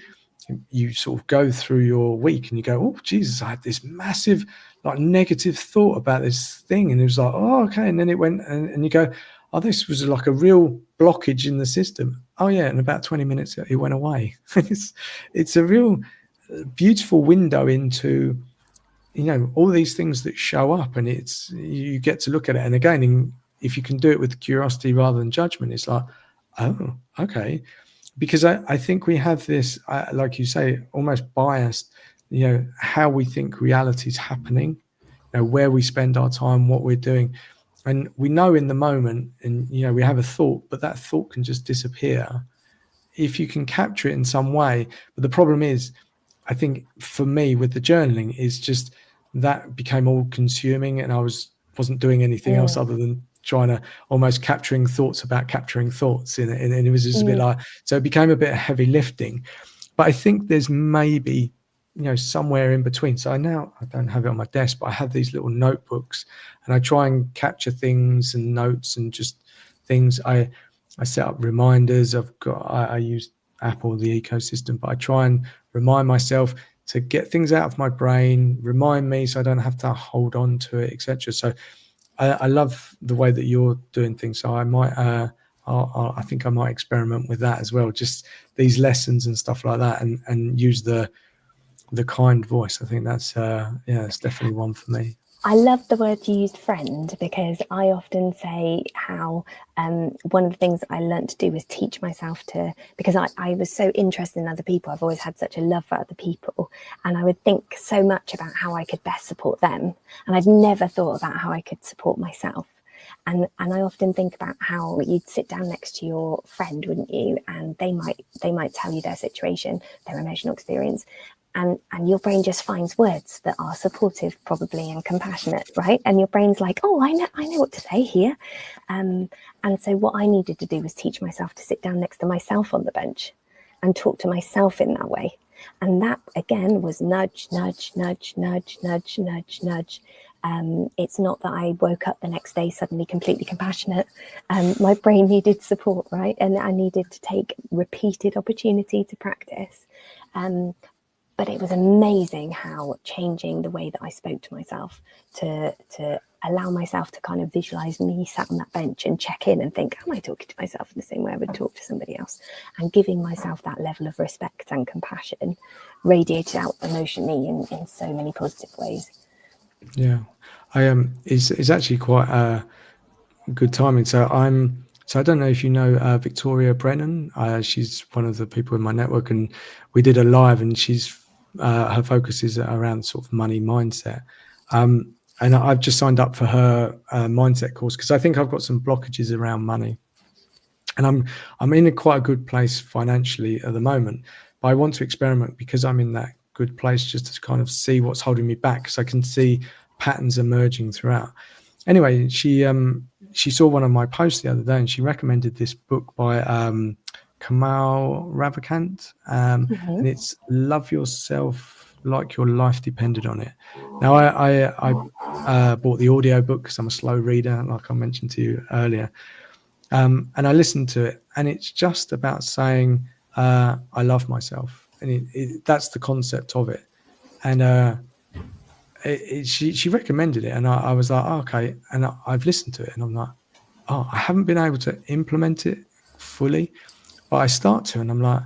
sort of go through your week and you go, oh Jesus, I had this massive like negative thought about this thing, and it was like, oh okay, and then it went, and you go, oh, this was like a real blockage in the system. Oh yeah, in about 20 minutes it went away. It's a real beautiful window into all these things that show up, and you get to look at it. And again, if you can do it with curiosity rather than judgment, it's like, oh okay. Because I think we have this, like you say, almost biased, how we think reality is happening, where we spend our time, what we're doing. And we know in the moment, and, we have a thought, but that thought can just disappear if you can capture it in some way. But the problem is, I think for me with the journaling, is just that became all consuming, and I wasn't doing anything else other than trying to almost capturing thoughts about capturing thoughts and it was just a bit like, so it became a bit of heavy lifting. But I think there's maybe somewhere in between. So I don't have it on my desk, but I have these little notebooks, and I try and capture things and notes and just things. I set up reminders. I use Apple, the ecosystem, but I try and remind myself to get things out of my brain, remind me so I don't have to hold on to it, etc. So I love the way that you're doing things. So I might, I think I might experiment with that as well. Just these lessons and stuff like that, and use the kind voice. I think that's, it's definitely one for me. I love the word you used, friend, because I often say how one of the things I learned to do was teach myself to, because I was so interested in other people. I've always had such a love for other people, and I would think so much about how I could best support them, and I'd never thought about how I could support myself. And I often think about how you'd sit down next to your friend, wouldn't you? And they might tell you their situation, their emotional experience, and your brain just finds words that are supportive, probably, and compassionate, right? And your brain's like, oh, I know what to say here. And so what I needed to do was teach myself to sit down next to myself on the bench and talk to myself in that way. And that again was nudge, nudge, nudge, nudge, nudge, nudge, nudge. It's not that I woke up the next day suddenly completely compassionate. My brain needed support, right? And I needed to take repeated opportunity to practice. But it was amazing how changing the way that I spoke to myself to allow myself to kind of visualize me sat on that bench and check in and think, am I talking to myself in the same way I would talk to somebody else? And giving myself that level of respect and compassion radiated out emotionally in so many positive ways. Yeah, it's actually quite good timing. So I don't know if you know Victoria Brennan. She's one of the people in my network, and we did a live, and her focus is around sort of money mindset. And I've just signed up for her mindset course because I think I've got some blockages around money, and I'm in quite a good place financially at the moment. But I want to experiment because I'm in that good place just to kind of see what's holding me back, because I can see patterns emerging throughout. Anyway, she saw one of my posts the other day, and she recommended this book by Kamal Ravikant, and it's "Love Yourself Like Your Life Depended on It." Now, I bought the audio book because I'm a slow reader, like I mentioned to you earlier, and I listened to it, and it's just about saying I love myself, and that's the concept of it. And she recommended it, and I was like, oh, okay, and I've listened to it, and I'm like, oh, I haven't been able to implement it fully, but I start to, and I'm like,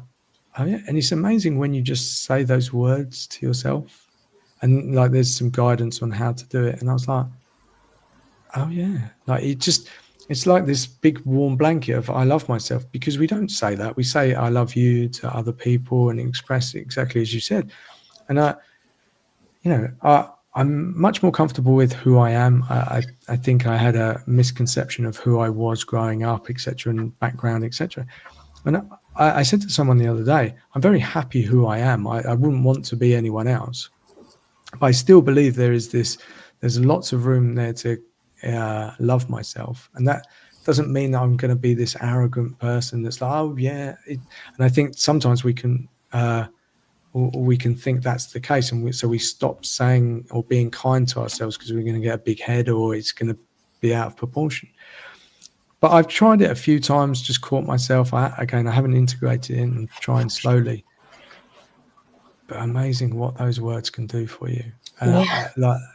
oh yeah. And it's amazing when you just say those words to yourself, and like there's some guidance on how to do it, and I was like, oh yeah, like it's like this big warm blanket of I love myself, because we don't say that. We say I love you to other people and express it exactly as you said. And I'm much more comfortable with who I am. I think I had a misconception of who I was growing up, etc., and background, etc. And I said to someone the other day, I'm very happy who I am. I wouldn't want to be anyone else, but I still believe there's lots of room there to love myself, and that doesn't mean that I'm going to be this arrogant person that's like, oh yeah. And I think sometimes we can think that's the case, and so we stop saying or being kind to ourselves because we're going to get a big head or it's going to be out of proportion. But I've tried it a few times, just caught myself. I haven't integrated it in, and trying slowly. But amazing what those words can do for you.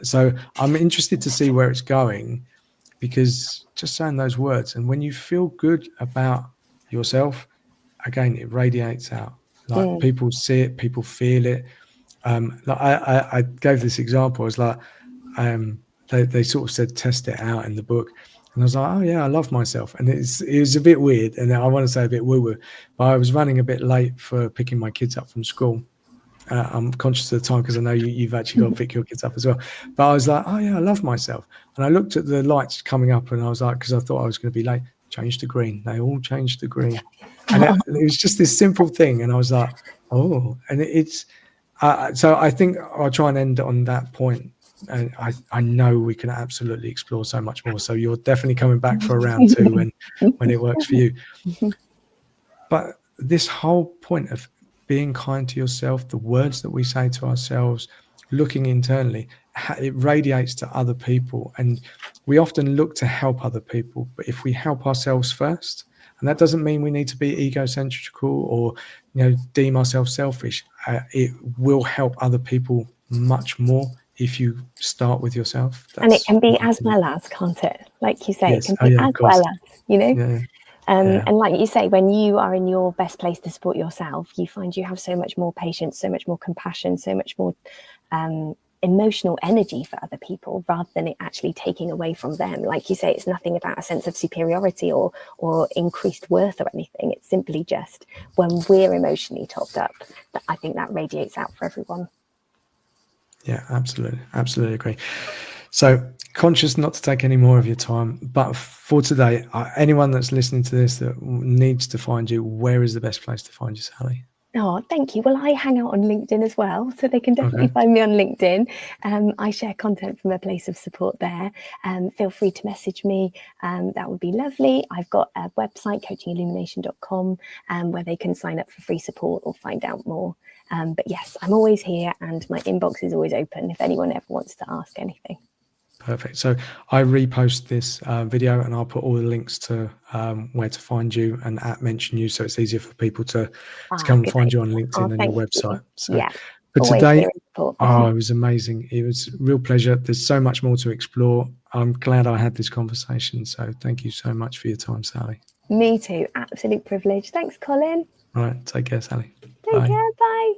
So I'm interested to see where it's going, because just saying those words, and when you feel good about yourself, again, it radiates out. Like people see it, people feel it. Like I gave this example. I was like, they sort of said test it out in the book, and I was like, oh yeah, I love myself. And it was a bit weird, and I want to say a bit woo woo, but I was running a bit late for picking my kids up from school. I'm conscious of the time because I know you've actually got to pick your kids up as well. But I was like, oh yeah, I love myself. And I looked at the lights coming up, and I was like, because I thought I was going to be late, change to green. They all changed to green. And it was just this simple thing. And I was like, oh, and so I think I'll try and end on that point. And I know we can absolutely explore so much more. So you're definitely coming back for a round two when it works for you. But this whole point of being kind to yourself, the words that we say to ourselves, looking internally, it radiates to other people. And we often look to help other people, but if we help ourselves first, and that doesn't mean we need to be egocentrical or deem ourselves selfish. It will help other people much more if you start with yourself. And it can be as well as, can't it? Like you say, yes. It can be as well as, Yeah. And like you say, when you are in your best place to support yourself, you find you have so much more patience, so much more compassion, so much more emotional energy for other people rather than it actually taking away from them. Like you say, it's nothing about a sense of superiority or increased worth or anything. It's simply just when we're emotionally topped up, that I think that radiates out for everyone. Yeah, absolutely agree. So, conscious not to take any more of your time, but for today, anyone that's listening to this that needs to find you, where is the best place to find you, Sally? Oh, thank you. Well, I hang out on LinkedIn as well, so they can definitely find me on LinkedIn. I share content from a place of support there. Feel free to message me. That would be lovely. I've got a website, coachingillumination.com, where they can sign up for free support or find out more. But yes, I'm always here and my inbox is always open if anyone ever wants to ask anything. Perfect. So I repost this video and I'll put all the links to where to find you and mention you, so it's easier for people to come and find you on LinkedIn and your website. So yeah, for today, it oh, was amazing. It was a real pleasure. There's so much more to explore. I'm glad I had this conversation. So thank you so much for your time, Sally. Me too. Absolute privilege. Thanks, Colin. All right. Take care, Sally. Take care. Bye.